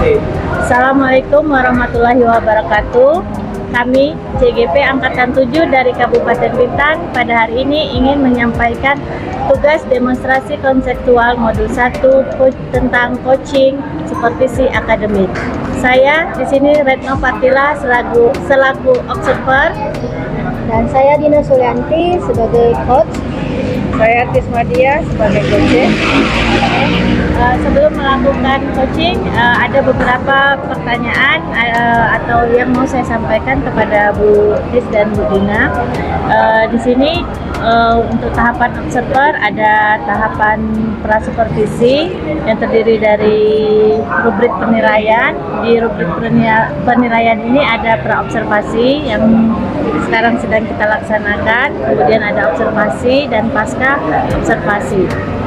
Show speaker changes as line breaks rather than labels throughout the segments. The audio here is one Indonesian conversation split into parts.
Assalamualaikum warahmatullahi wabarakatuh. Kami CGP Angkatan 7 dari Kabupaten Bintan pada hari ini ingin menyampaikan tugas demonstrasi konseptual modul 1 tentang coaching supervisi akademik. Saya di sini Retno Fatila selaku observer,
dan saya Dina Sulianti sebagai coach.
Saya Tismadia sebagai coach.
Sebelum melakukan coaching, ada beberapa pertanyaan atau yang mau saya sampaikan kepada Bu Tis dan Bu Dina. Di sini untuk tahapan observer ada tahapan prasupervisi yang terdiri dari rubrik penilaian. Di rubrik penilaian ini ada praobservasi yang sekarang sedang kita laksanakan, kemudian ada observasi dan pasca observasi.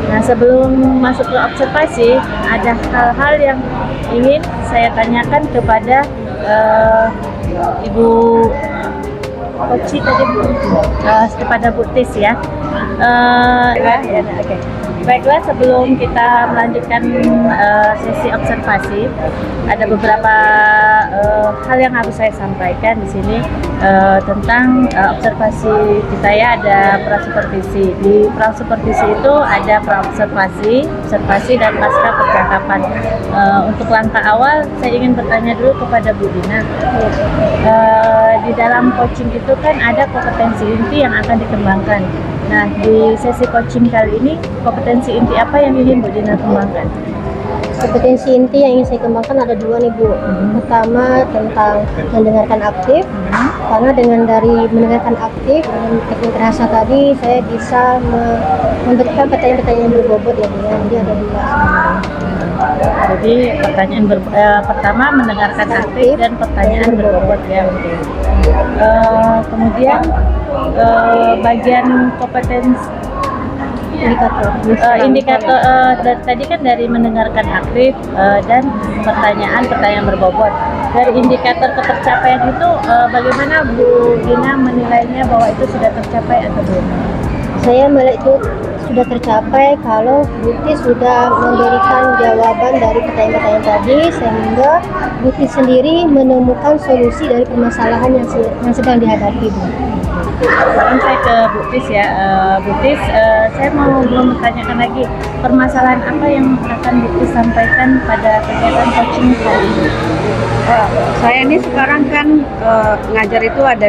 Nah, sebelum masuk ke observasi, ada hal-hal yang ingin saya tanyakan kepada Ibu Koci tadi, kepada Bu Tis ya. Oke. Baiklah, sebelum kita melanjutkan sesi observasi, ada beberapa hal yang harus saya sampaikan di sini tentang observasi kita ya. Ada prasupervisi. Di prasupervisi itu ada praobservasi, observasi dan pasca percakapan. Untuk langkah awal, saya ingin bertanya dulu kepada Bu Dina. Di dalam coaching itu kan ada kompetensi inti yang akan dikembangkan. Nah, di sesi coaching kali ini, kompetensi inti apa yang ingin Bu Dina kembangkan?
Kompetensi inti yang ingin saya kembangkan ada dua nih Bu. Pertama tentang mendengarkan aktif, karena dengan dari mendengarkan aktif dengan teknik rasa tadi saya bisa memberikan pertanyaan-pertanyaan yang berbobot ya Bu. Jadi ada dua sebenarnya.
Jadi pertanyaan pertama mendengarkan aktif dan pertanyaan berbobot ya. Kemudian bagian kompetensi indikator tadi kan dari mendengarkan aktif dan pertanyaan berbobot. Dari indikator ketercapaian itu bagaimana Bu Dina menilainya bahwa itu sudah tercapai atau belum?
Saya melihat itu sudah tercapai kalau Buti sudah memberikan jawaban dari pertanyaan-pertanyaan tadi, sehingga Buti sendiri menemukan solusi dari permasalahan yang sedang dihadapi Bu.
Sekarang saya ke Bu Tis ya. Bu Tis, saya mau bertanyakan lagi, permasalahan apa yang akan Bu Tis sampaikan pada kegiatan coaching kali ini?
Saya ini sekarang kan ngajar itu ada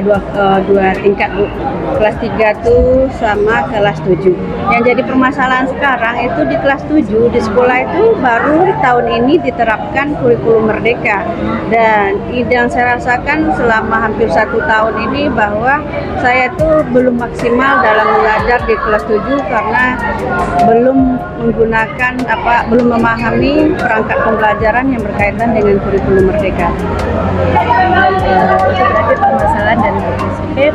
dua tingkat Bu. Kelas 3 tuh sama kelas 7. Yang jadi permasalahan sekarang itu di kelas 7 di sekolah itu baru tahun ini diterapkan kurikulum merdeka. Dan yang saya rasakan selama hampir 1 tahun ini bahwa saya tuh belum maksimal dalam mengajar di kelas 7 karena belum belum memahami perangkat pembelajaran yang berkaitan dengan kurikulum merdeka.
Itu berarti permasalahan dari Bu Tis. Oke.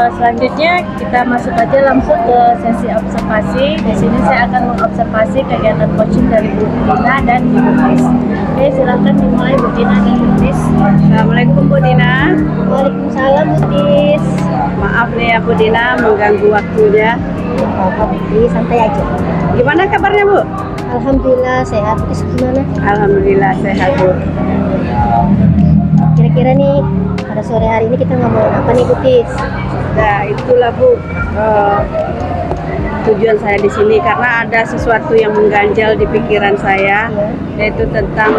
Selanjutnya kita masuk aja langsung ke sesi observasi. Di sini saya akan mengobservasi kegiatan coaching dari Bu Dina dan Ibu Tis. Oke, silakan dimulai Bu Dina dan Bu Tis.
Assalamualaikum Bu Dina.
Waalaikumsalam Bu Tis.
Maaf nih ya Bu Dina mengganggu waktunya.
Apa Bu, santai aja.
Gimana kabarnya Bu?
Alhamdulillah sehat. Bu Tis gimana?
Alhamdulillah sehat Bu.
Kira-kira nih pada sore hari ini kita ngomongin apa nih Bu Tis?
Nah itulah Bu tujuan saya di sini, karena ada sesuatu yang mengganjal di pikiran saya, yaitu tentang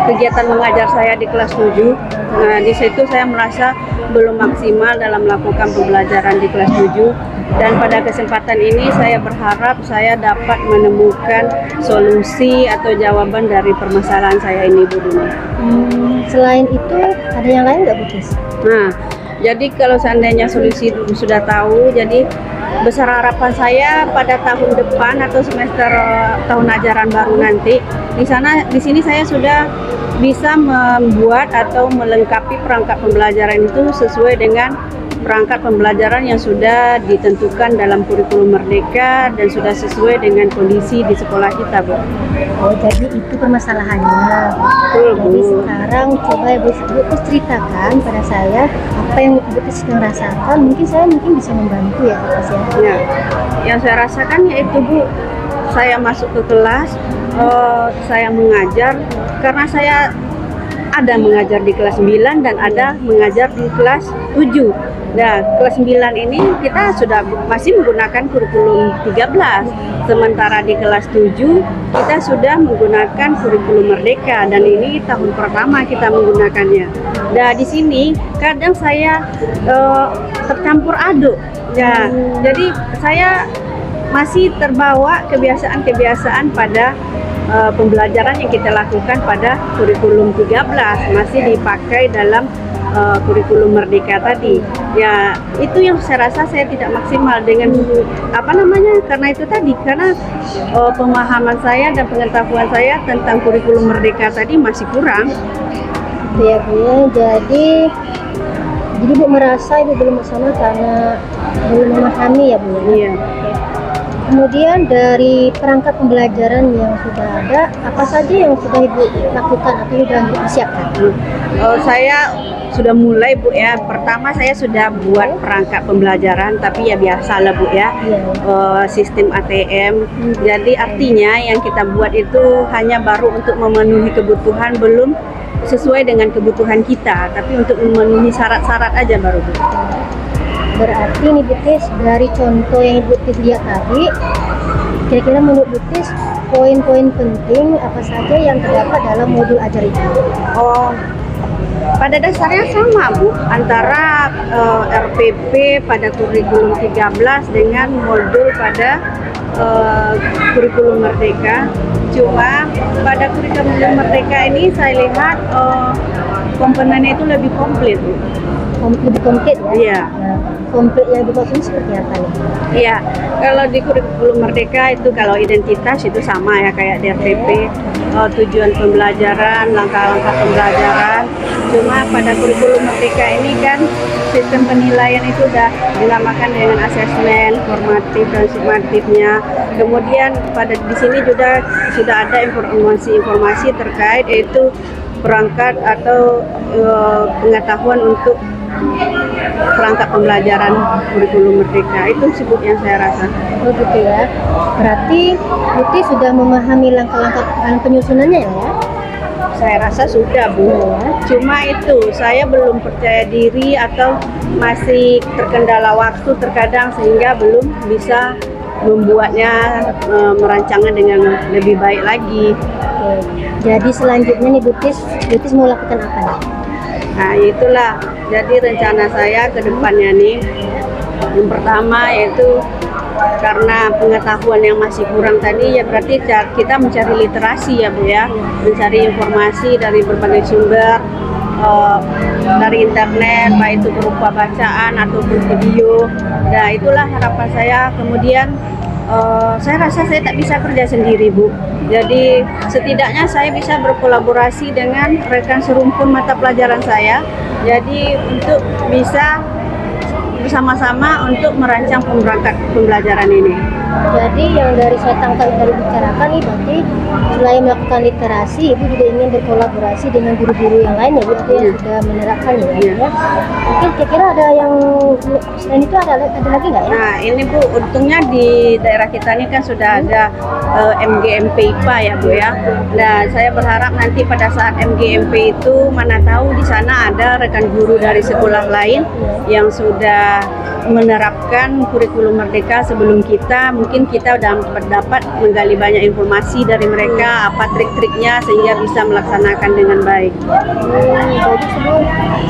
kegiatan mengajar saya di kelas 7. Nah di situ saya merasa belum maksimal dalam melakukan pembelajaran di kelas 7. Dan pada kesempatan ini saya berharap saya dapat menemukan solusi atau jawaban dari permasalahan saya ini Bu Dina.
Selain itu ada yang lain nggak Bu Tis?
Nah, jadi kalau seandainya solusi sudah tahu, jadi besar harapan saya pada tahun depan atau semester tahun ajaran baru nanti, di sini saya sudah bisa membuat atau melengkapi perangkat pembelajaran itu sesuai dengan perangkat pembelajaran yang sudah ditentukan dalam kurikulum merdeka dan sudah sesuai dengan kondisi di sekolah kita Bu.
Oh, jadi itu permasalahannya.
Betul Bu.
Jadi sekarang coba Bu Tis ceritakan pada saya apa yang Bu Tis sedang rasakan. Mungkin saya bisa membantu ya Bu Tis ya.
Ya, yang saya rasakan yaitu Bu, saya masuk ke kelas saya mengajar karena saya ada mengajar di kelas 9 dan ada mengajar di kelas 7. Nah, kelas 9 ini kita sudah masih menggunakan kurikulum 13. Sementara di kelas 7 kita sudah menggunakan kurikulum Merdeka dan ini tahun pertama kita menggunakannya. Nah, di sini kadang saya tercampur aduk. Ya, jadi saya masih terbawa kebiasaan-kebiasaan pada pembelajaran yang kita lakukan pada kurikulum 13 masih dipakai dalam kurikulum Merdeka tadi. Ya, itu yang saya rasa saya tidak maksimal dengan karena itu tadi, karena pemahaman saya dan pengetahuan saya tentang kurikulum Merdeka tadi masih kurang.
Ya Bu ya, jadi Bu merasa Ibu belum maksimal karena belum memahami ya Bu ya.
Iya.
Kemudian dari perangkat pembelajaran yang sudah ada, apa saja yang sudah Ibu lakukan atau sudah Ibu siapkan?
Saya sudah mulai Bu ya. Pertama saya sudah buat perangkat pembelajaran, tapi ya biasa lah Bu ya. Sistem ATM. Jadi artinya yang kita buat itu hanya baru untuk memenuhi kebutuhan, belum sesuai dengan kebutuhan kita, tapi untuk memenuhi syarat-syarat aja baru Bu.
Berarti nih Bu Tis, dari contoh yang Ibu Tis lihat tadi, kira-kira menurut Bu Tis poin-poin penting apa saja yang terdapat dalam modul ajar itu?
Pada dasarnya sama Bu, antara RPP pada kurikulum 13 dengan modul pada kurikulum Merdeka. Cuma pada kurikulum Merdeka ini saya lihat komponennya itu lebih komplit Bu.
Lebih komplit ya?
Iya.
Nah, komplit yang dimaksud seperti apa nih?
Iya, kalau di kurikulum Merdeka itu kalau identitas itu sama ya kayak di RPP, tujuan pembelajaran, langkah-langkah pembelajaran. Cuma pada kurikulum Merdeka ini kan sistem penilaian itu udah dinamakan dengan asesmen, formatif dan sumatifnya. Kemudian pada di sini juga sudah ada informasi-informasi terkait yaitu perangkat atau pengetahuan untuk perangkat pembelajaran kurikulum Merdeka. Itu sibuk yang saya rasa.
Oh gitu ya. Berarti Buti sudah memahami langkah-langkah penyusunannya ya?
Saya rasa sudah Bu. Cuma itu saya belum percaya diri atau masih terkendala waktu terkadang sehingga belum bisa membuatnya merancangnya dengan lebih baik lagi.
Oke. Jadi selanjutnya nih Butis mau lakukan apa nih?
Nah itulah, jadi rencana saya ke depannya nih, yang pertama yaitu karena pengetahuan yang masih kurang tadi ya berarti kita mencari literasi ya Bu ya, mencari informasi dari berbagai sumber, dari internet, baik itu berupa bacaan ataupun video. Nah itulah harapan saya. Kemudian saya rasa saya tak bisa kerja sendiri Bu. Jadi setidaknya saya bisa berkolaborasi dengan rekan serumpun mata pelajaran saya. Jadi untuk bisa bersama-sama untuk merancang perangkat pembelajaran ini.
Jadi yang dari saya tangkap dari bicarakan nih berarti selain melakukan literasi, Ibu juga ingin berkolaborasi dengan guru-guru yang lain ya Bu, itu yang sudah menerapkannya ya. Mungkin kira-kira ada yang selain itu ada lagi nggak ya?
Nah ini Bu, untungnya di daerah kita ini kan sudah ada MGMP IPA ya Bu ya. Nah saya berharap nanti pada saat MGMP itu mana tahu di sana ada rekan guru dari sekolah lain yang sudah menerapkan kurikulum Merdeka sebelum kita. Mungkin kita dapat menggali banyak informasi dari mereka, apa trik-triknya sehingga bisa melaksanakan dengan baik.
Jadi sebelum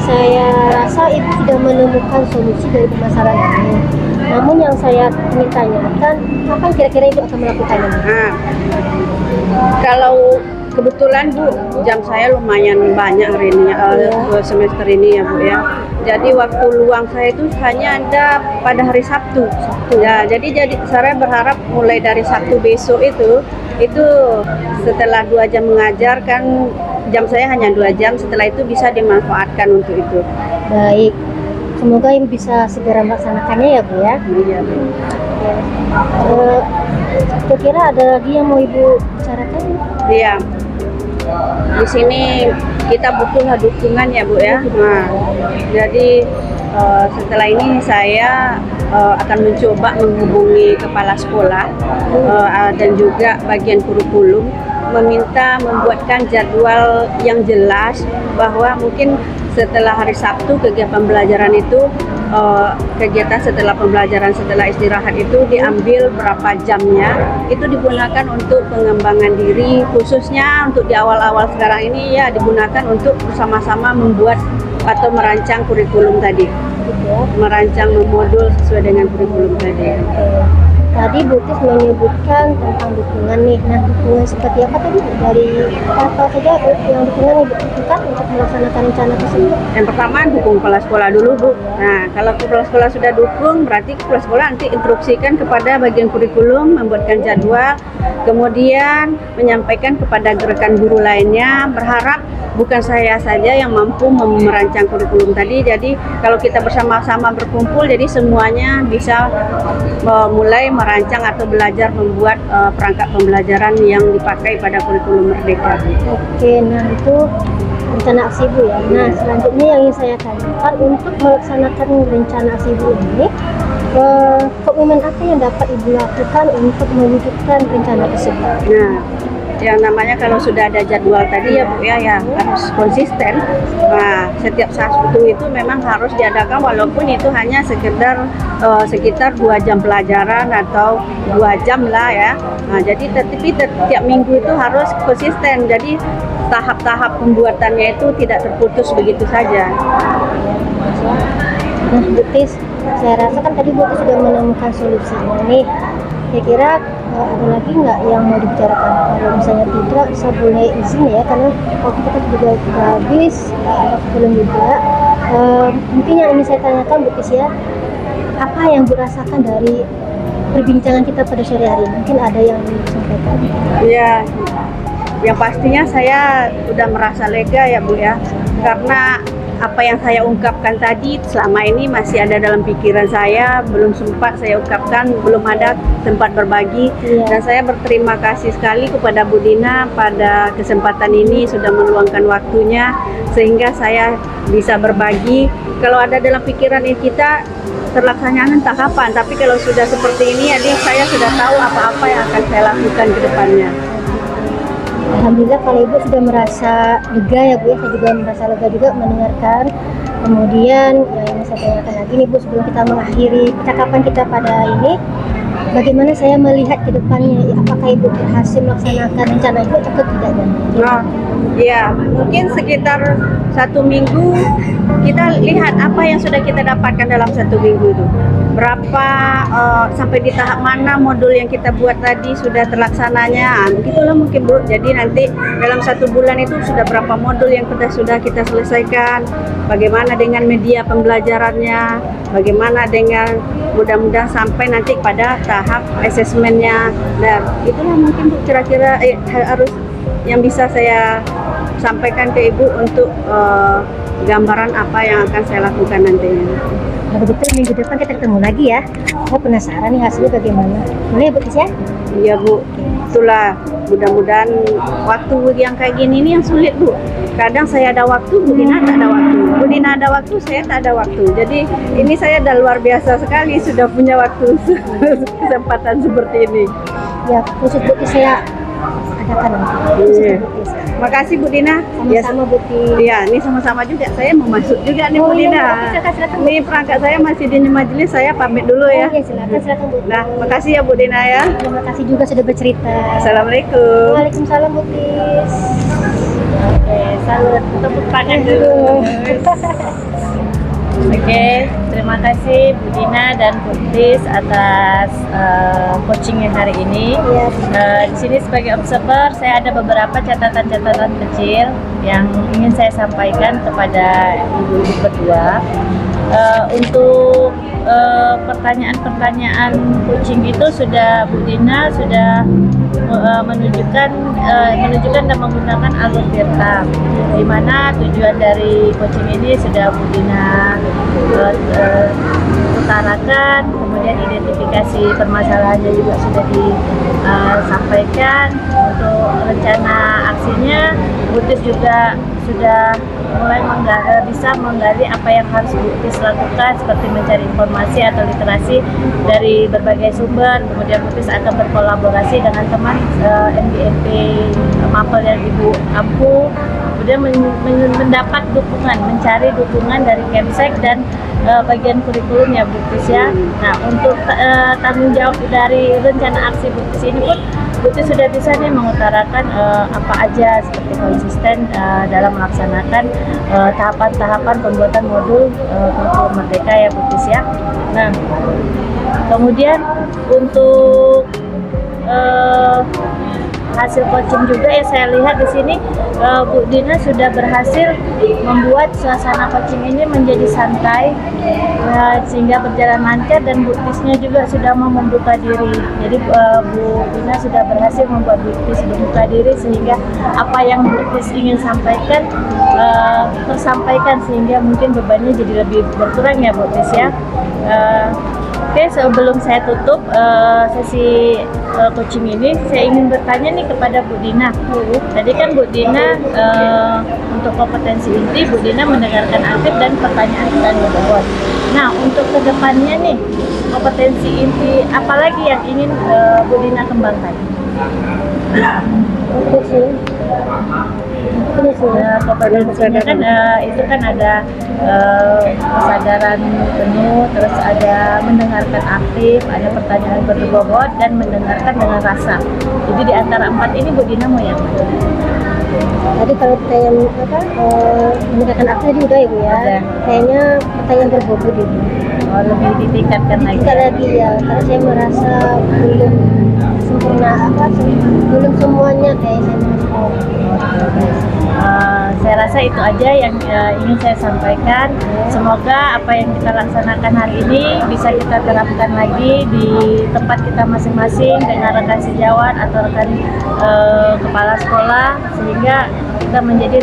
saya rasa Ibu sudah menemukan solusi dari permasalahan ini. Namun yang saya ingin tanyakan, kapan kira-kira Ibu akan melakukannya?
Nah, kalau kebetulan Bu, jam saya lumayan banyak hari ini, semester ini ya Bu ya. Jadi waktu luang saya itu hanya ada pada hari Sabtu. Ya, jadi saya berharap mulai dari Sabtu besok itu setelah 2 jam mengajar kan jam saya hanya 2 jam, setelah itu bisa dimanfaatkan untuk itu.
Baik, semoga Ibu bisa segera melaksanakannya ya Bu ya.
Iya Bu.
Kira-kira ada lagi yang mau Ibu bicarakan?
Iya. Di sini kita butuhlah dukungan ya Bu ya. Nah, jadi setelah ini saya akan mencoba menghubungi kepala sekolah dan juga bagian kurikulum meminta membuatkan jadwal yang jelas, bahwa mungkin setelah hari Sabtu kegiatan pembelajaran itu kegiatan setelah pembelajaran, setelah istirahat itu diambil berapa jamnya, itu digunakan untuk pengembangan diri, khususnya untuk di awal-awal sekarang ini ya digunakan untuk bersama-sama membuat atau merancang kurikulum tadi,
gitu ya.
merancang memodul sesuai dengan kurikulum tadi.
Tadi Bu Tis menyebutkan tentang dukungan nih. Nah, dukungan seperti apa tadi dari apa saja yang dukungan yang dibutuhkan untuk melaksanakan rencana tersebut?
Yang pertama dukung kepala sekolah dulu, Bu. Nah, kalau kepala sekolah sudah dukung, berarti kepala sekolah nanti instruksikan kepada bagian kurikulum, membuatkan jadwal, kemudian menyampaikan kepada rekan guru lainnya. Berharap bukan saya saja yang mampu merancang kurikulum tadi. Jadi kalau kita bersama-sama berkumpul, jadi semuanya bisa mulai merancang atau belajar membuat perangkat pembelajaran yang dipakai pada kurikulum Merdeka.
Oke, nah itu rencana aksi Bu ya. Nah, selanjutnya yang ingin saya tanyakan, untuk melaksanakan rencana aksi Bu ini, komitmen apa yang dapat Ibu lakukan untuk mewujudkan rencana tersebut?
Nah, yang namanya kalau sudah ada jadwal tadi ya Bu ya, harus konsisten. Nah, setiap Sabtu itu memang harus diadakan, walaupun itu hanya sekitar 2 jam pelajaran atau 2 jam lah ya. Nah, jadi tetapi setiap minggu itu harus konsisten. Jadi tahap-tahap pembuatannya itu tidak terputus begitu saja.
Nah, Bu Tis, saya rasa kan tadi Bu Tis sudah menemukan solusinya nih. Kira-kira ada lagi nggak yang mau dibicarakan? Kalau misalnya tidak, saya boleh izin ya, karena waktu kita juga sudah habis, ada belum juga. Mungkin yang ingin saya tanyakan Bu Tis ya, apa yang Bu rasakan dari perbincangan kita pada sore hari ini? Mungkin ada yang ingin disampaikan?
Ya, yang pastinya saya sudah merasa lega ya Bu ya, karena apa yang saya ungkapkan tadi selama ini masih ada dalam pikiran saya, belum sempat saya ungkapkan, belum ada tempat berbagi. Dan saya berterima kasih sekali kepada Bu Dina pada kesempatan ini sudah meluangkan waktunya sehingga saya bisa berbagi. Kalau ada dalam pikiran ini kita terlaksana entah kapan, tapi kalau sudah seperti ini, jadi saya sudah tahu apa-apa yang akan saya lakukan ke depannya.
Alhamdulillah kalau Ibu sudah merasa lega ya Bu ya, saya juga merasa lega juga mendengarkan. Kemudian yang ingin saya tanyakan lagi nih Bu, sebelum kita mengakhiri percakapan kita pada ini, bagaimana saya melihat ke depannya, apakah Ibu berhasil melaksanakan rencana Ibu atau tidak?
Nah, ya mungkin sekitar 1 minggu kita lihat apa yang sudah kita dapatkan dalam 1 minggu itu. Berapa sampai di tahap mana modul yang kita buat tadi sudah terlaksananya, begitulah mungkin Bu. Jadi nanti dalam 1 bulan itu sudah berapa modul yang sudah kita selesaikan, bagaimana dengan media pembelajarannya, bagaimana dengan mudah-mudahan sampai nanti pada tahap asesmennya. Dan itulah mungkin Bu kira-kira harus yang bisa saya sampaikan ke Ibu untuk gambaran apa yang akan saya lakukan nantinya.
Nah, begitu minggu depan kita ketemu lagi ya. Saya penasaran nih hasilnya bagaimana. Boleh Bu Tis ya?
Iya Bu, itulah mudah-mudahan waktu yang kayak gini nih yang sulit Bu. Kadang saya ada waktu, Bu Dina tak ada waktu. Bu Dina ada waktu, saya tak ada waktu. Jadi ini saya udah luar biasa sekali sudah punya waktu kesempatan seperti ini.
Ya, khusus Bu Tis saya adakan nanti. Khusus Bu Tis.
Makasih Bu Dina.
Sama-sama Bu Tis.
Iya, ini sama-sama juga. Saya mau masuk juga nih Bu Dina.
Silakan.
Ini perangkat saya masih di majelis, saya pamit dulu ya.
Iya, silakan Bu Tis.
Nah, makasih ya Bu Dina ya.
Terima kasih juga sudah bercerita.
Assalamualaikum.
Waalaikumsalam Bu Tis.
Oke, salut, tepuk tangan dulu. Oke, terima kasih Bu Dina dan Bu Tis atas coachingnya hari ini. Di sini sebagai observer, saya ada beberapa catatan-catatan kecil yang ingin saya sampaikan kepada ibu-ibu berdua. Untuk pertanyaan-pertanyaan coaching itu sudah Bu Dina sudah menunjukkan dan menggunakan alur Tirta, di mana tujuan dari coaching ini sudah Bu Dina utarakan, kemudian identifikasi permasalahannya juga sudah disampaikan. Untuk rencana aksinya Bu Tis juga sudah mulai bisa menggali apa yang harus Bu Tis lakukan, seperti mencari informasi atau literasi dari berbagai sumber. Kemudian Bu Tis akan berkolaborasi dengan teman MDMP Mapel yang Ibu ampu. Kemudian mendapat dukungan, mencari dukungan dari Kemsek dan bagian kurikulum ya Bu Tis ya. Nah, untuk tanggung jawab dari rencana aksi Bu Tis ini pun Bu Tis sudah bisa nih mengutarakan apa aja, seperti konsisten dalam melaksanakan tahapan-tahapan pembuatan modul kurikulum merdeka ya Bu Tis ya. Nah, kemudian untuk hasil coaching juga ya, saya lihat di sini Bu Dina sudah berhasil membuat suasana coaching ini menjadi santai sehingga berjalan lancar, dan Bu Tisnya juga sudah mau membuka diri. Jadi Bu Dina sudah berhasil membuat Bu Tis membuka diri sehingga apa yang Bu Tis ingin sampaikan tersampaikan, sehingga mungkin bebannya jadi lebih berkurang ya Bu Tis ya. Oke, sebelum saya tutup sesi coaching ini, saya ingin bertanya nih kepada Bu Dina. Tadi kan Bu Dina untuk kompetensi inti, Bu Dina mendengarkan aktif dan pertanyaan dan berbobot. Nah, untuk kedepannya nih, kompetensi inti apa lagi yang ingin Bu Dina kembangkan? Kompetensinya kan itu kan ada kesadaran penuh, terus ada mendengarkan aktif, ada pertanyaan berbobot, dan mendengarkan dengan rasa. Jadi di antara 4 ini Bu Dina mau yang mana?
Tadi kalau pertanyaan mendengarkan aktif tadi udah Ibu ya.
Udah.
Kayaknya pertanyaan berbobot Ibu.
Oh, lebih ditingkatkan lagi.
Kita lagi ya, karena saya merasa belum sempurna belum semuanya kayak saya merasa.
Saya rasa itu aja yang ingin saya sampaikan. Semoga apa yang kita laksanakan hari ini bisa kita terapkan lagi di tempat kita masing-masing dengan rekan sejawat atau rekan kepala sekolah, sehingga kita menjadi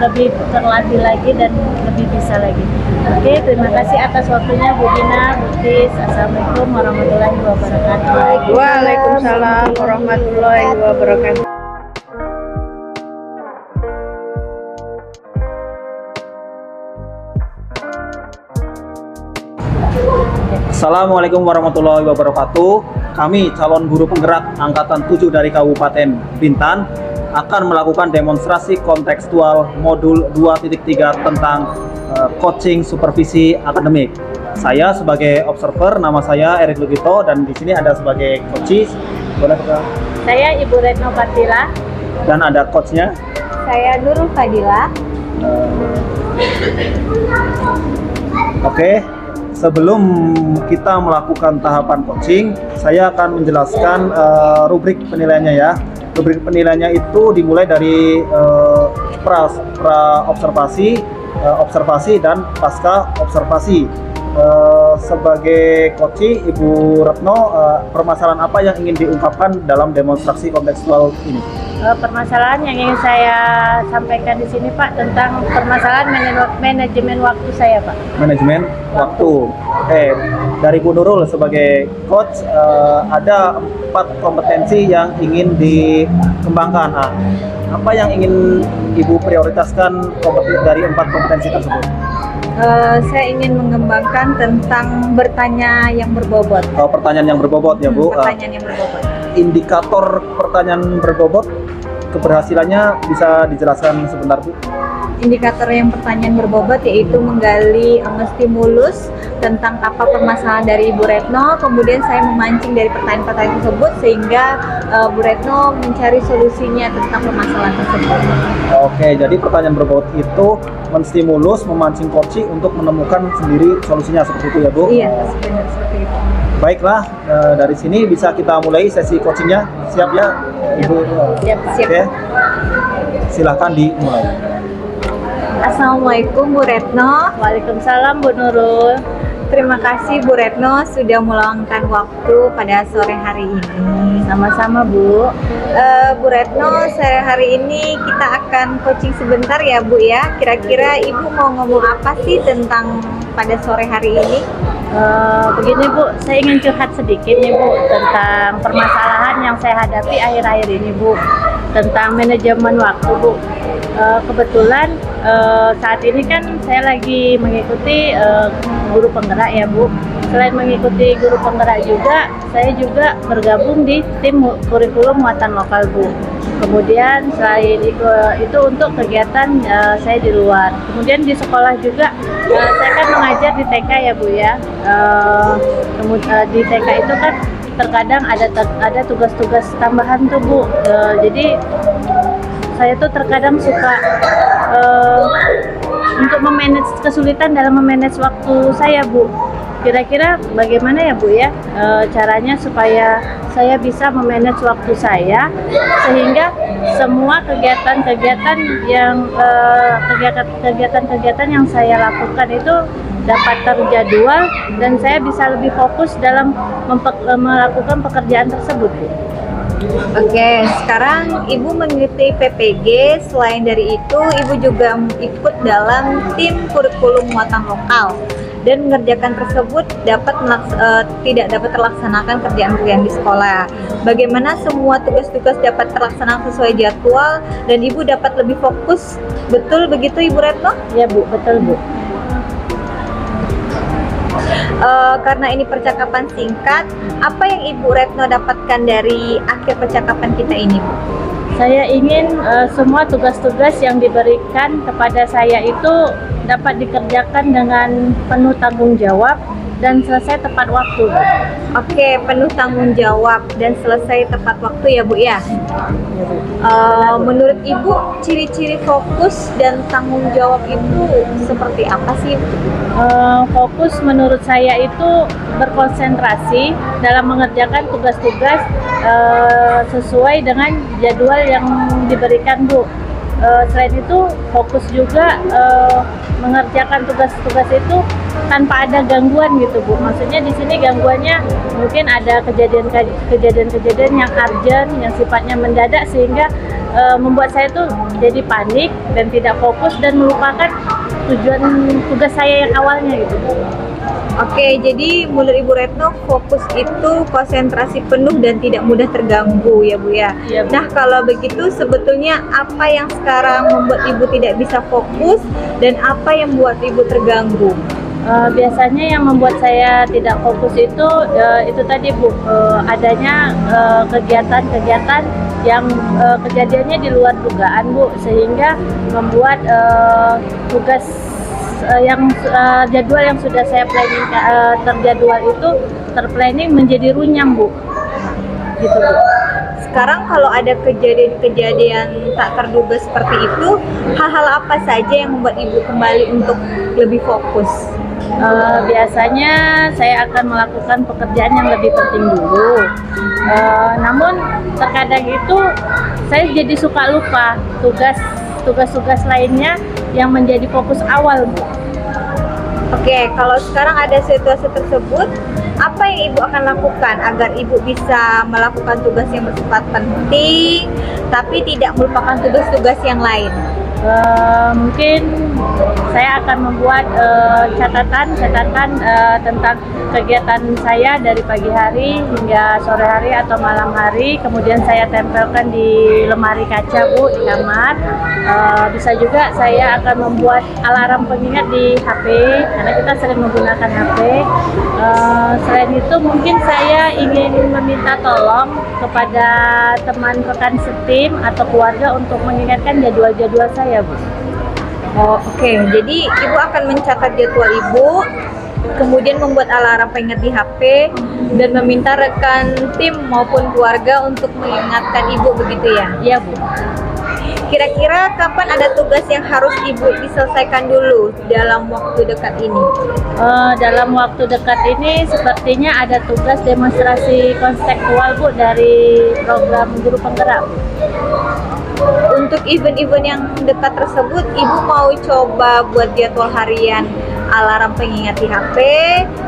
lebih terlatih lagi dan lebih bisa lagi. Oke, terima kasih atas waktunya Bu Dina, Bu Tis. Assalamualaikum warahmatullahi wabarakatuh.
Waalaikumsalam warahmatullahi wabarakatuh.
Assalamualaikum warahmatullahi wabarakatuh. Kami calon guru penggerak Angkatan 7 dari Kabupaten Bintan akan melakukan demonstrasi kontekstual modul 2.3 tentang coaching supervisi akademik. Saya sebagai observer, nama saya Erik Lugito, dan di sini ada sebagai coaches. Boleh Pak?
Saya Ibu Retno Patila.
Dan ada coachnya.
Saya Nurul Fadila.
Oke. Sebelum kita melakukan tahapan coaching, saya akan menjelaskan rubrik penilaiannya ya. Rubrik penilaiannya itu dimulai dari pra observasi, observasi dan pasca observasi. Sebagai coach Ibu Retno, permasalahan apa yang ingin diungkapkan dalam demonstrasi kontekstual ini?
Permasalahan yang ingin saya sampaikan di sini Pak tentang permasalahan manajemen waktu saya Pak.
Manajemen waktu. Dari Bu Nurul sebagai coach, ada 4 kompetensi yang ingin dikembangkan. Apa yang ingin Ibu prioritaskan dari 4 kompetensi tersebut?
Saya ingin mengembangkan tentang bertanya yang berbobot.
Pertanyaan yang berbobot ya Bu.
Pertanyaan yang berbobot.
Indikator pertanyaan berbobot, keberhasilannya bisa dijelaskan sebentar Bu?
Indikator yang pertanyaan berbobot yaitu menggali stimulus tentang apa permasalahan dari Ibu Retno, kemudian saya memancing dari pertanyaan-pertanyaan tersebut sehingga Bu Retno mencari solusinya tentang permasalahan tersebut.
Oke, jadi pertanyaan berbobot itu menstimulus, memancing coach untuk menemukan sendiri solusinya, seperti itu ya Bu?
Iya, benar seperti itu.
Baiklah, dari sini bisa kita mulai sesi coachingnya. Siap ya Ibu?
Siap.
Oke, silahkan dimulai.
Assalamualaikum Bu Retno.
Waalaikumsalam Bu Nurul.
Terima kasih Bu Retno sudah meluangkan waktu pada sore hari ini.
Sama-sama Bu.
Bu Retno, sore hari ini kita akan coaching sebentar ya Bu ya. Kira-kira Ibu mau ngomong apa sih tentang pada sore hari ini?
Begini Bu, saya ingin curhat sedikit nih Bu tentang permasalahan yang saya hadapi akhir-akhir ini Bu. tentang manajemen waktu, Bu. Kebetulan saat ini kan saya lagi mengikuti guru penggerak ya, Bu. Selain mengikuti guru penggerak juga, saya juga bergabung di tim kurikulum muatan lokal, Bu. Kemudian selain itu untuk kegiatan saya di luar. Kemudian di sekolah juga saya kan mengajar di TK ya, Bu ya. Di TK itu kan terkadang ada tugas-tugas tambahan tuh, Bu. Jadi saya tuh terkadang suka untuk kesulitan dalam memanage waktu saya, Bu. Kira-kira bagaimana ya, Bu ya, caranya supaya saya bisa memanage waktu saya sehingga semua kegiatan-kegiatan yang saya lakukan itu dapat terjadwal dan saya bisa lebih fokus dalam melakukan pekerjaan tersebut, Bu.
Oke, sekarang Ibu mengikuti PPG. Selain dari itu, Ibu juga ikut dalam tim kurikulum muatan lokal. Dan mengerjakan tersebut tidak dapat terlaksanakan kerjaan-kerjaan di sekolah. Bagaimana semua tugas-tugas dapat terlaksana sesuai jadwal dan Ibu dapat lebih fokus. Betul begitu, Ibu Retno?
Ya, Bu, betul, Bu.
Karena ini percakapan singkat, apa yang Ibu Retno dapatkan dari akhir percakapan kita ini, Bu?
Saya ingin semua tugas-tugas yang diberikan kepada saya itu dapat dikerjakan dengan penuh tanggung jawab dan selesai tepat waktu, Bu.
Oke, penuh tanggung jawab dan selesai tepat waktu ya, Bu ya. Menurut Ibu, ciri-ciri fokus dan tanggung jawab itu seperti apa sih?
Fokus menurut saya itu berkonsentrasi dalam mengerjakan tugas-tugas sesuai dengan jadwal yang diberikan, Bu. Selain itu fokus juga mengerjakan tugas-tugas itu tanpa ada gangguan gitu, Bu. Maksudnya di sini gangguannya mungkin ada kejadian-kejadian yang urgent, yang sifatnya mendadak sehingga membuat saya tuh jadi panik dan tidak fokus dan melupakan tujuan tugas saya yang awalnya gitu, Bu.
Oke, jadi menurut Ibu Retno fokus itu konsentrasi penuh dan tidak mudah terganggu ya, Bu ya.
Iya, Bu.
Nah, kalau begitu sebetulnya apa yang sekarang membuat Ibu tidak bisa fokus dan apa yang membuat Ibu terganggu?
Biasanya yang membuat saya tidak fokus itu tadi, Bu, adanya kegiatan-kegiatan yang kejadiannya di luar dugaan, Bu, sehingga membuat tugas jadwal yang sudah saya planning terjadwal itu terplanning menjadi runyam, Bu. Gitu, Bu.
Sekarang kalau ada kejadian-kejadian tak terduga seperti itu, hal-hal apa saja yang membuat Ibu kembali untuk lebih fokus?
Biasanya saya akan melakukan pekerjaan yang lebih penting dulu. Namun terkadang itu saya jadi suka lupa tugas-tugas lainnya yang menjadi fokus awal, Bu.
Oke, kalau sekarang ada situasi tersebut, apa yang Ibu akan lakukan agar Ibu bisa melakukan tugas yang bersifat penting tapi tidak melupakan tugas-tugas yang lain?
Mungkin saya akan membuat catatan tentang kegiatan saya dari pagi hari hingga sore hari atau malam hari, kemudian saya tempelkan di lemari kaca, Bu, di kamar. Bisa juga saya akan membuat alarm pengingat di HP karena kita sering menggunakan HP. Selain itu mungkin saya ingin meminta tolong kepada teman rekan setim atau keluarga untuk mengingatkan jadwal-jadwal saya, Bu.
Oh, oke. Jadi Ibu akan mencatat jadwal Ibu, kemudian membuat alarm pengingat di HP dan meminta rekan tim maupun keluarga untuk mengingatkan Ibu, begitu ya?
Iya, Bu.
Kira-kira kapan ada tugas yang harus Ibu diselesaikan dulu dalam waktu dekat ini?
Dalam waktu dekat ini sepertinya ada tugas demonstrasi konstekstual, Bu, dari program guru penggerak, Bu.
Untuk event-event yang dekat tersebut, Ibu mau coba buat jadwal harian alarm pengingat di HP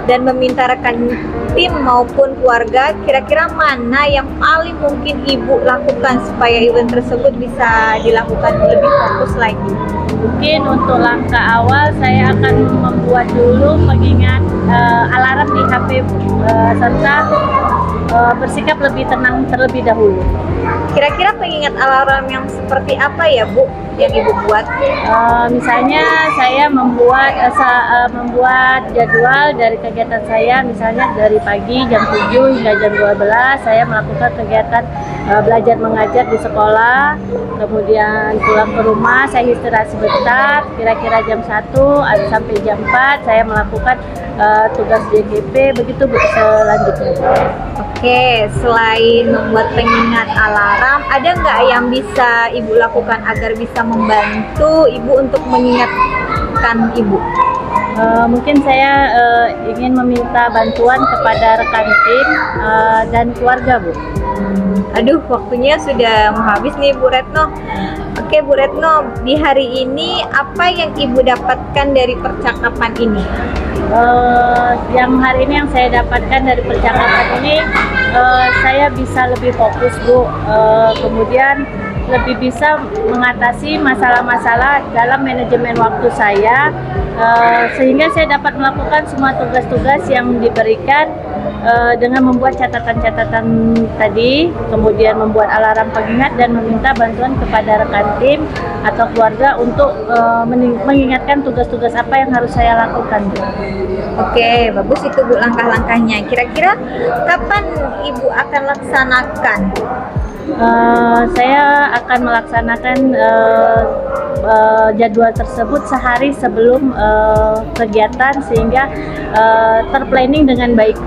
dan meminta rekan tim maupun keluarga, kira-kira mana yang paling mungkin Ibu lakukan supaya event tersebut bisa dilakukan lebih fokus lagi?
Mungkin untuk langkah awal saya akan membuat dulu pengingat alarm di HP, serta bersikap lebih tenang terlebih dahulu.
Kira-kira pengingat alarm yang seperti apa ya Bu yang Ibu buat?
Misalnya saya membuat jadwal dari kegiatan saya, misalnya dari pagi jam 7 hingga jam 12 saya melakukan kegiatan belajar mengajar di sekolah, kemudian pulang ke rumah saya istirahat sebentar, kira-kira jam 1 sampai jam 4 saya melakukan tugas JKP, begitu Bu selanjutnya.
Oke, selain membuat pengingat alarm, ada nggak yang bisa Ibu lakukan agar bisa membantu Ibu untuk mengingatkan Ibu?
Mungkin saya ingin meminta bantuan kepada rekan tim dan keluarga, Bu.
Aduh, waktunya sudah mau habis nih Bu Retno. Oke Bu Retno, di hari ini apa yang Ibu dapatkan dari percakapan ini?
Yang hari ini yang saya dapatkan dari percakapan ini, saya bisa lebih fokus Bu, kemudian lebih bisa mengatasi masalah-masalah dalam manajemen waktu saya, sehingga saya dapat melakukan semua tugas-tugas yang diberikan dengan membuat catatan-catatan tadi, kemudian membuat alarm pengingat dan meminta bantuan kepada rekan tim atau keluarga untuk mengingatkan tugas-tugas apa yang harus saya lakukan.
Oke, bagus itu Bu langkah-langkahnya. Kira-kira kapan Ibu akan laksanakan?
Saya akan melaksanakan jadwal tersebut sehari sebelum kegiatan sehingga terplanning dengan baik.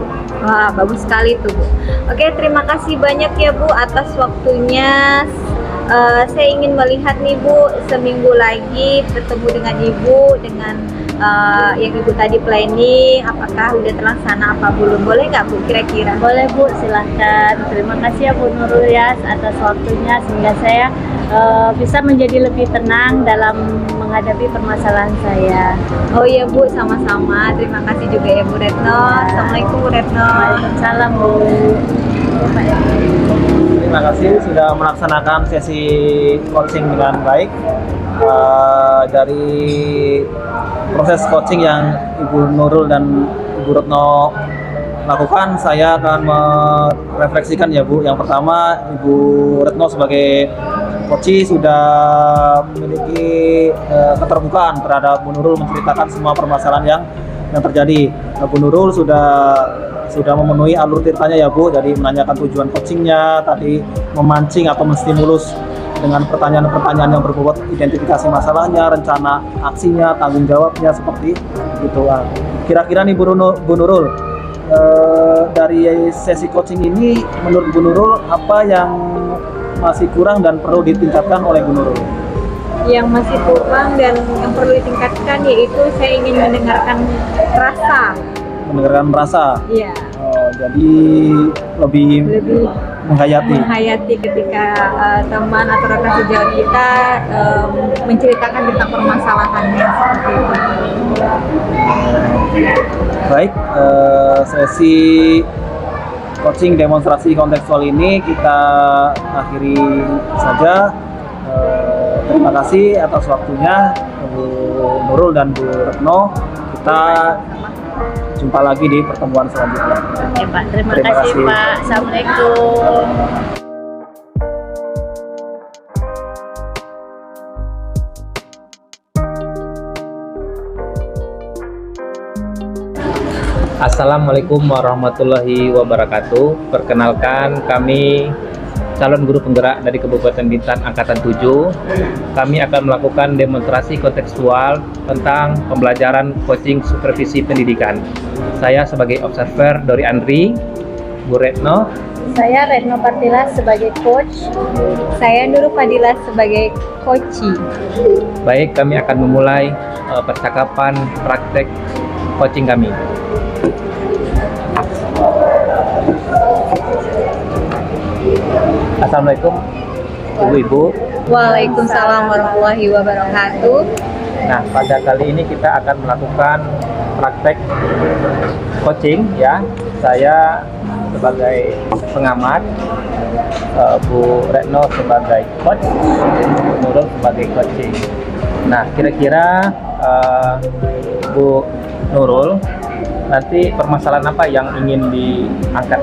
Wah, bagus sekali tuh Bu. Oke, terima kasih banyak ya Bu atas waktunya. Saya ingin melihat nih Bu, seminggu lagi bertemu dengan Ibu dengan yang Ibu tadi planning, apakah udah terlaksana apa belum? Boleh nggak Bu kira-kira?
Boleh Bu, silahkan. Terima kasih ya Bu Nurul Yas atas waktunya sehingga saya bisa menjadi lebih tenang dalam menghadapi permasalahan saya.
Oh iya Bu, sama-sama. Terima kasih juga ya Bu Retno. Assalamualaikum Bu Retno.
Waalaikumsalam Bu.
Terima kasih sudah melaksanakan sesi coaching dengan baik. Dari proses coaching yang Ibu Nurul dan Ibu Retno lakukan, saya akan merefleksikan ya Bu. Yang pertama, Ibu Retno sebagai coach sudah memiliki keterbukaan terhadap Bu Nurul menceritakan semua permasalahan yang terjadi. Bu Nurul sudah memenuhi alur ceritanya ya Bu, jadi menanyakan tujuan coachingnya, tadi memancing atau menstimulus dengan pertanyaan-pertanyaan yang berbobot identifikasi masalahnya, rencana aksinya, tanggung jawabnya, seperti itu. Kira-kira nih Bu Nurul, dari sesi coaching ini menurut Bu Nurul apa yang masih kurang dan perlu ditingkatkan oleh Bu Nurul?
Yang masih kurang dan yang perlu ditingkatkan yaitu saya ingin mendengarkan rasa.
Mendengarkan rasa?
Iya.
Jadi lebih menghayati
ketika teman atau rekan sejawat kita menceritakan tentang permasalahannya seperti itu.
Baik, sesi coaching demonstrasi kontekstual ini kita akhiri saja. Terima kasih atas waktunya Bu Nurul dan Bu Retno. Kita jumpa lagi di pertemuan selanjutnya.
Oke Pak, terima kasih Pak. Assalamualaikum.
Assalamualaikum warahmatullahi wabarakatuh. Perkenalkan, kami calon guru penggerak dari Kabupaten Bintan Angkatan 7. Kami akan melakukan demonstrasi kontekstual tentang pembelajaran coaching supervisi pendidikan. Saya sebagai observer Dori Andri, Bu Retno.
Saya Retno Partila sebagai coach.
Saya Nurul Fadilah sebagai coachee.
Baik, kami akan memulai percakapan praktek coaching kami. Assalamualaikum Ibu-Ibu.
Waalaikumsalam warahmatullahi wabarakatuh.
Nah, pada kali ini kita akan melakukan praktek coaching ya. Saya sebagai pengamat, Bu Retno sebagai coach, Bu Nurul sebagai coaching. Nah, kira-kira Bu Nurul nanti permasalahan apa yang ingin diangkat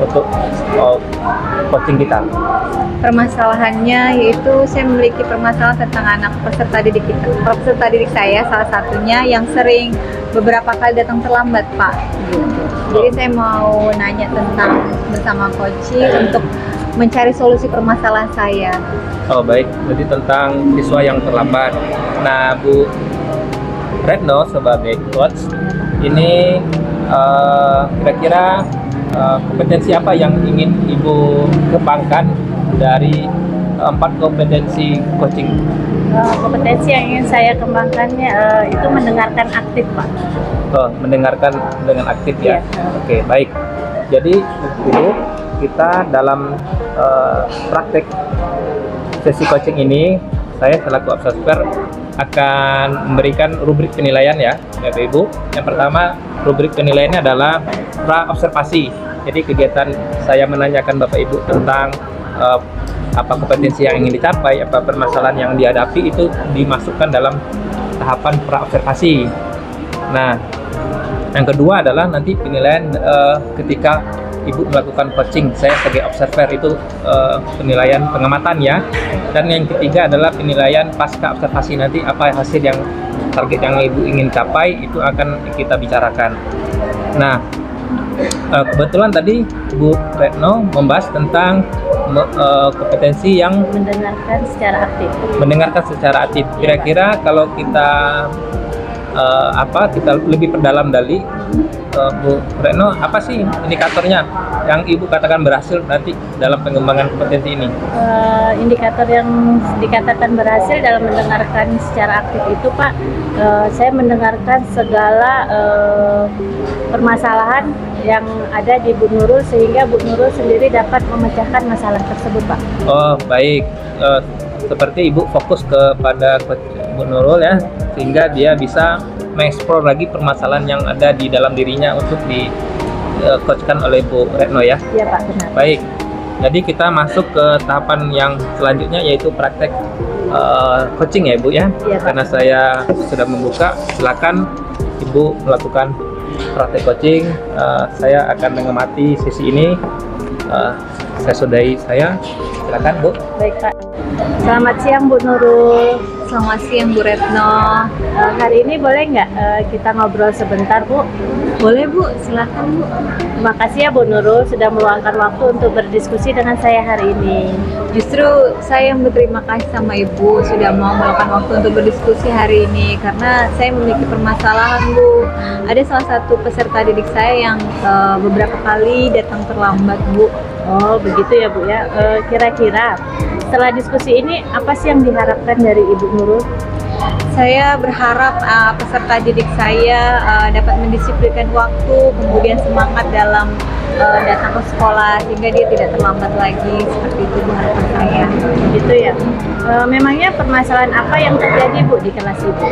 untuk coaching kita?
Permasalahannya yaitu saya memiliki permasalahan tentang anak peserta didik saya, salah satunya yang sering beberapa kali datang terlambat, Pak. Jadi saya mau nanya tentang bersama coaching untuk mencari solusi permasalahan saya.
Oh baik, jadi tentang siswa yang terlambat. Nah Bu Retno sebagai coach, ini kira-kira kompetensi apa yang ingin Ibu kembangkan dari 4 kompetensi coaching?
Kompetensi yang ingin saya kembangkannya itu mendengarkan aktif, Pak.
Oh, mendengarkan dengan aktif ya.
Iya.
Oke, baik. Jadi Ibu, kita dalam praktek sesi coaching ini, saya selaku observer akan memberikan rubrik penilaian ya, Bapak Ibu. Yang pertama, rubrik penilaiannya adalah pra-observasi. Jadi kegiatan saya menanyakan Bapak Ibu tentang apa kompetensi yang ingin dicapai, apa permasalahan yang dihadapi, itu dimasukkan dalam tahapan pra-observasi. Nah, yang kedua adalah nanti penilaian ketika Ibu melakukan coaching, saya sebagai observer itu penilaian pengamatan ya. Dan yang ketiga adalah penilaian pasca observasi, nanti apa hasil yang target yang Ibu ingin capai itu akan kita bicarakan. Nah, kebetulan tadi Bu Retno membahas tentang kompetensi yang
Mendengarkan secara aktif.
mendengarkan secara aktif. Kira-kira kalau kita kita lebih perdalam dari Bu Retno, apa sih indikatornya yang Ibu katakan berhasil nanti dalam pengembangan kompetensi ini?
Indikator yang dikatakan berhasil dalam mendengarkan secara aktif itu, Pak, saya mendengarkan segala permasalahan yang ada di Bu Nurul sehingga Bu Nurul sendiri dapat memecahkan masalah tersebut, Pak.
Oh baik, seperti Ibu fokus kepada Bu Nurul ya, sehingga dia bisa mengeksplor lagi permasalahan yang ada di dalam dirinya untuk di-coachkan oleh Bu Retno ya.
Iya, Pak, benar.
Baik, jadi kita masuk ke tahapan yang selanjutnya yaitu praktek coaching ya Ibu ya.
Iya, Pak.
Karena saya sudah membuka, silakan Ibu melakukan praktek coaching. Saya akan mengamati sesi ini. Saya sudahi saya, silakan Bu.
Baik, Pak. Selamat siang, Bu Nurul.
Selamat siang, Bu Retno.
Hari ini boleh nggak kita ngobrol sebentar, Bu?
Boleh, Bu, silakan, Bu.
Terima kasih ya Bu Nurul sudah meluangkan waktu untuk berdiskusi dengan saya hari ini.
Justru saya yang berterima kasih sama Ibu sudah mau meluangkan waktu untuk berdiskusi hari ini, karena saya memiliki permasalahan, Bu. Ada salah satu peserta didik saya yang beberapa kali datang terlambat, Bu.
Oh begitu ya Bu ya. Kira-kira setelah diskusi ini apa sih yang diharapkan dari Ibu Nurul?
Saya berharap peserta didik saya dapat mendisiplinkan waktu, kemudian semangat dalam datang ke sekolah sehingga dia tidak terlambat lagi. Seperti itu Bu harapan saya.
Gitu ya. Memangnya permasalahan apa yang terjadi Bu di kelas Ibu?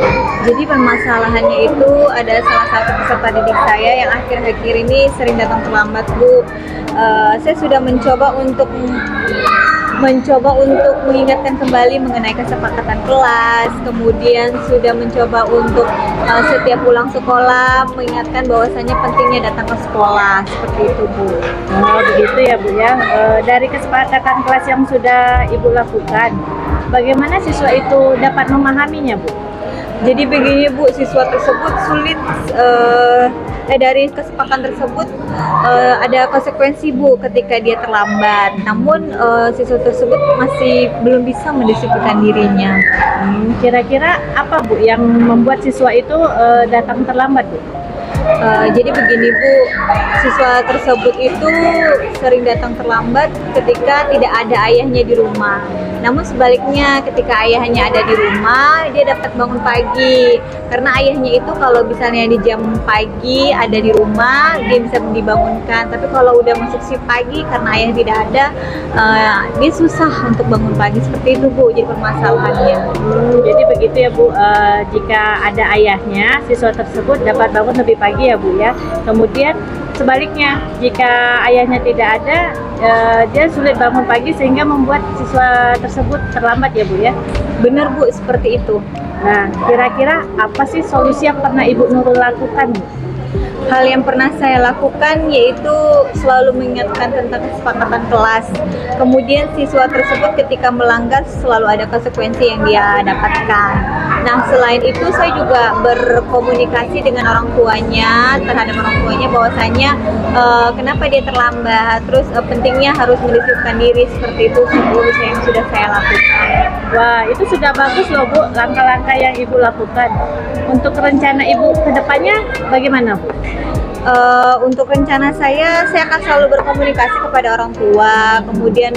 Jadi permasalahannya itu ada salah satu peserta didik saya yang akhir-akhir ini sering datang terlambat, Bu. Saya sudah mencoba untuk mengingatkan kembali mengenai kesepakatan kelas, kemudian sudah mencoba untuk setiap pulang sekolah mengingatkan bahwasanya pentingnya datang ke sekolah, seperti itu Bu.
Oh begitu ya Bu ya. Dari kesepakatan kelas yang sudah Ibu lakukan, bagaimana siswa itu dapat memahaminya Bu?
Jadi begini Bu, siswa tersebut sulit dari kesepakatan tersebut ada konsekuensi Bu ketika dia terlambat. Namun siswa tersebut masih belum bisa mendisiplinkan dirinya.
Kira-kira apa Bu yang membuat siswa itu datang terlambat Bu?
Jadi begini Bu, siswa tersebut itu sering datang terlambat ketika tidak ada ayahnya di rumah. Namun sebaliknya ketika ayahnya ada di rumah, dia dapat bangun pagi. Karena ayahnya itu kalau misalnya di jam pagi ada di rumah, dia bisa dibangunkan. Tapi kalau udah masuk shift pagi karena ayah tidak ada, dia susah untuk bangun pagi. Seperti itu Bu, jadi permasalahannya.
Jadi begitu ya Bu, jika ada ayahnya, siswa tersebut dapat bangun lebih pagi ya Bu ya. Kemudian sebaliknya, jika ayahnya tidak ada, dia sulit bangun pagi sehingga membuat siswa tersebut terlambat ya Bu ya.
Benar Bu, seperti itu.
Nah, kira-kira apa sih solusi yang pernah Ibu Nurul lakukan Bu?
Hal yang pernah saya lakukan yaitu selalu mengingatkan tentang kesepakatan kelas. Kemudian siswa tersebut ketika melanggar selalu ada konsekuensi yang dia dapatkan. Nah, selain itu saya juga berkomunikasi dengan orang tuanya, terhadap orang tuanya bahwasanya kenapa dia terlambat, terus pentingnya harus mendisiplinkan diri seperti itu yang sudah saya lakukan.
Wah, itu sudah bagus loh Bu, langkah-langkah yang Ibu lakukan. Untuk rencana Ibu ke depannya bagaimana Bu?
Untuk rencana saya akan selalu berkomunikasi kepada orang tua. Kemudian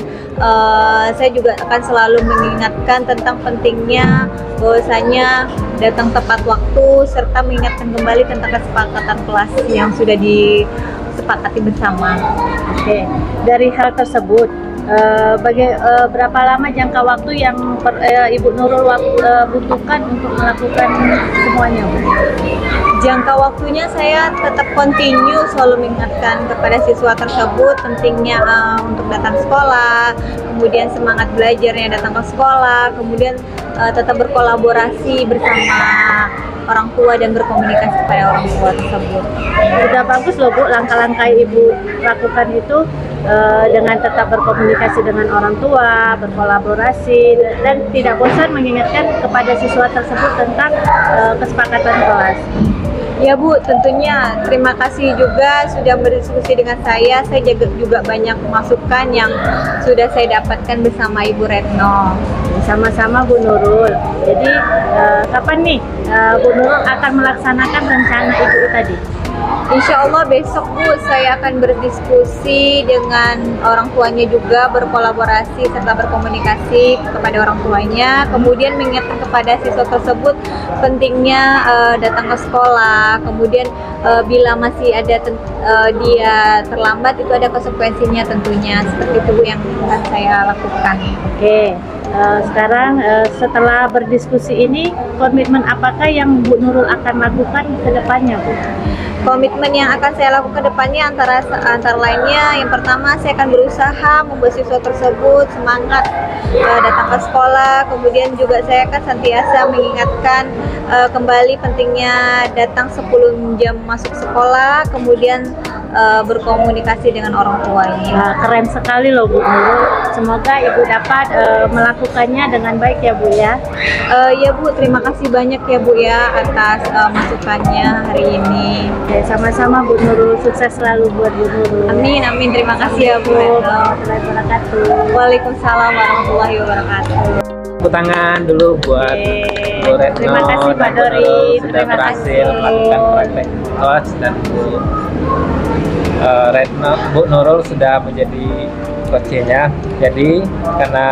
saya juga akan selalu mengingatkan tentang pentingnya bahwasanya datang tepat waktu serta mengingatkan kembali tentang kesepakatan kelas yang sudah disepakati bersama.
Oke, dari hal tersebut, berapa lama jangka waktu yang Ibu Nurul butuhkan untuk melakukan semuanya Bu?
Jangka waktunya saya tetap continue selalu mengingatkan kepada siswa tersebut pentingnya untuk datang sekolah, kemudian semangat belajarnya datang ke sekolah, kemudian tetap berkolaborasi bersama orang tua dan berkomunikasi kepada orang tua tersebut.
Sudah bagus loh Bu, langkah-langkah Ibu lakukan itu dengan tetap berkomunikasi dengan orang tua, berkolaborasi, dan tidak bosan mengingatkan kepada siswa tersebut tentang kesepakatan kelas.
Ya Bu, tentunya terima kasih juga sudah berdiskusi dengan saya. Saya juga banyak masukan yang sudah saya dapatkan bersama Ibu Retno.
Sama-sama Bu Nurul. Jadi kapan nih Bu Nurul akan melaksanakan rencana Ibu tadi?
Insya Allah besok Bu, saya akan berdiskusi dengan orang tuanya juga, berkolaborasi serta berkomunikasi kepada orang tuanya. Kemudian mengingatkan kepada siswa tersebut pentingnya datang ke sekolah. Kemudian bila masih ada dia terlambat itu ada konsekuensinya tentunya. Seperti itu Bu yang akan saya lakukan.
Oke. Sekarang setelah berdiskusi ini, komitmen apakah yang Bu Nurul akan lakukan ke depannya Bu?
Komitmen yang akan saya lakukan ke depannya antara lainnya, yang pertama saya akan berusaha membuat siswa tersebut semangat datang ke sekolah. Kemudian juga saya akan senantiasa mengingatkan kembali pentingnya datang 10 jam masuk sekolah, kemudian berkomunikasi dengan orang tuanya.
Nah, keren sekali loh Bu Nurul. Semoga Ibu dapat melakukannya dengan baik ya Bu ya.
Ya Bu, terima kasih banyak ya Bu ya atas masukannya hari ini.
Oke, sama-sama Bu Nurul, sukses selalu buat Bu Nurul.
Amin, amin. Terima kasih ya Bu Retno.
Warahmatullahi wabarakatuh.
Waalaikumsalam warahmatullahi wabarakatuh.
Tepuk tangan dulu buat
Oke.
Bu Retno.
Terima kasih Pak
dan Bu
Dori.
Nurul sudah
Terima
berhasil
kasih.
melakukan praktek coach, dan Bu Retno, Bu Nurul sudah menjadi coachnya. Jadi karena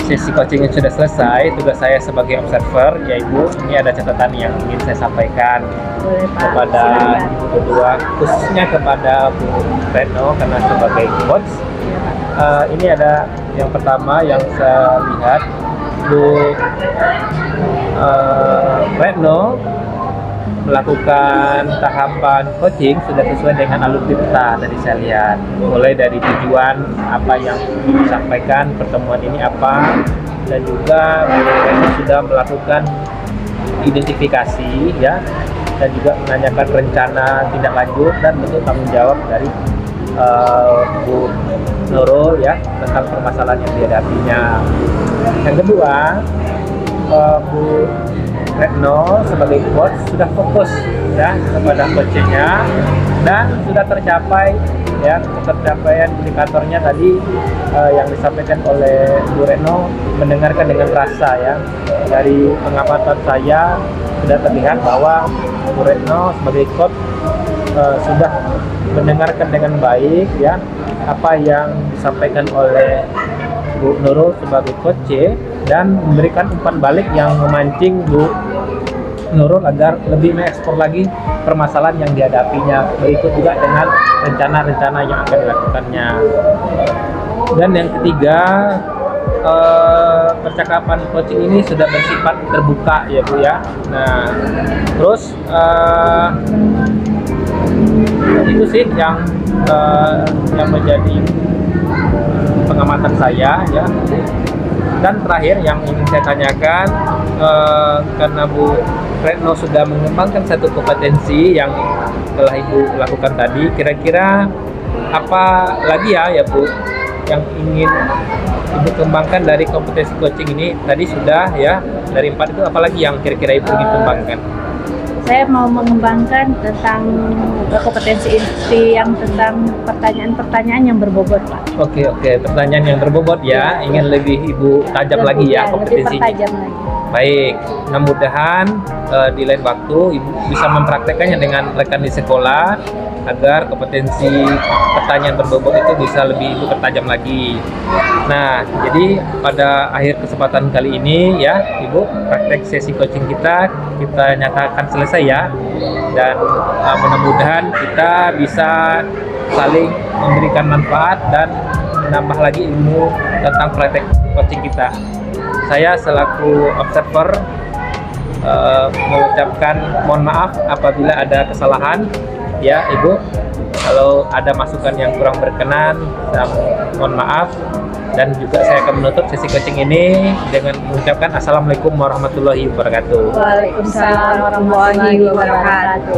sesi coachingnya sudah selesai, tugas saya sebagai observer, ya Ibu, ini ada catatan yang ingin saya sampaikan
Boleh, Pak.
kepada
Silakan.
Ibu berdua, khususnya kepada Bu Retno karena sebagai coach. Ini ada yang pertama yang saya lihat, Bu Retno melakukan tahapan coaching sudah sesuai dengan alur kita tadi saya lihat, mulai dari tujuan apa yang disampaikan pertemuan ini apa, dan juga Bu sudah melakukan identifikasi ya, dan juga menanyakan rencana tindak lanjut dan bentuk tanggung jawab dari Bu Nurul ya tentang permasalahan yang dihadapinya. Yang kedua, Bu Retno sebagai coach sudah fokus ya kepada coachingnya dan sudah tercapai ya, tercapaian indikatornya tadi yang disampaikan oleh Bu Retno, mendengarkan dengan rasa ya. Dari pengamatan saya sudah terlihat bahwa Bu Retno sebagai coach sudah mendengarkan dengan baik ya apa yang disampaikan oleh Bu Nurul sebagai coach dan memberikan umpan balik yang memancing Bu Nurul agar lebih mengekspor lagi permasalahan yang dihadapinya, berikut juga dengan rencana-rencana yang akan dilakukannya. Dan yang ketiga, percakapan coaching ini sudah bersifat terbuka ya Bu ya. Nah, terus itu sih yang menjadi pengamatan saya ya. Dan terakhir yang ingin saya tanyakan, karena Bu Retno sudah mengembangkan satu kompetensi yang telah Ibu lakukan tadi. Kira-kira apa lagi ya Bu yang ingin Ibu kembangkan dari kompetensi coaching ini? Tadi sudah ya, dari 4 itu apalagi yang kira-kira Ibu ingin kembangkan?
Saya mau mengembangkan tentang kompetensi inti yang tentang pertanyaan-pertanyaan yang berbobot, Pak.
Oke, pertanyaan yang berbobot ya, ingin lebih Ibu tajam lagi ya
Lebih
kompetensinya.
pertajam lagi.
Baik, mudah-mudahan di lain waktu Ibu bisa mempraktekannya dengan rekan di sekolah agar kompetensi pertanyaan berbobot itu bisa lebih Ibu pertajam lagi. Nah, jadi pada akhir kesempatan kali ini ya, Ibu, praktek sesi coaching kita nyatakan selesai ya. Dan mudah-mudahan kita bisa saling memberikan manfaat dan menambah lagi ilmu tentang praktek coaching kita. Saya selaku observer mengucapkan mohon maaf apabila ada kesalahan ya Ibu. Kalau ada masukan yang kurang berkenan, saya mohon maaf. Dan juga saya akan menutup sesi coaching ini dengan mengucapkan Assalamualaikum warahmatullahi wabarakatuh.
Waalaikumsalam warahmatullahi wabarakatuh.